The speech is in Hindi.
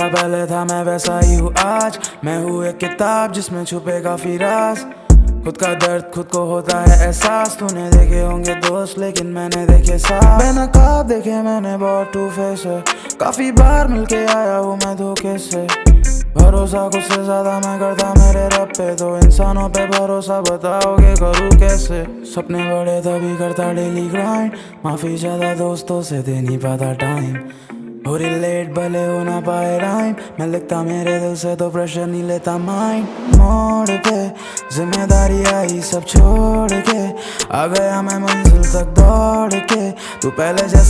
पहले था मैं वैसा ही हूँ आज। मैं हूँ एक किताब जिसमें छुपे काफी राज। खुद का दर्द खुद को होता है एहसास। तूने देखे होंगे दोस्त लेकिन मैंने देखे साथ। बेनकाब देखे मैंने बहुत टू फेस है। काफी बार मिलके आया हूँ मैं धोखे से। भरोसा खुद से ज्यादा मैं करता मेरे रब पे। तो इंसानों पे भरोसा बताओगे करूँ कैसे। सपने बड़े तभी करता डेली ग्राइंड। माफी ज्यादा दोस्तों से दे नहीं पाता टाइम। हो रिलेट भले हो ना पाए राइम। मैं लिखता मेरे दिल से तो प्रेशर नहीं लेता माइंड। मोड़ पे जिम्मेदारी आई सब छोड़ के आ गया मैं मंजिल तक दौड़ के। तू पहले जैसा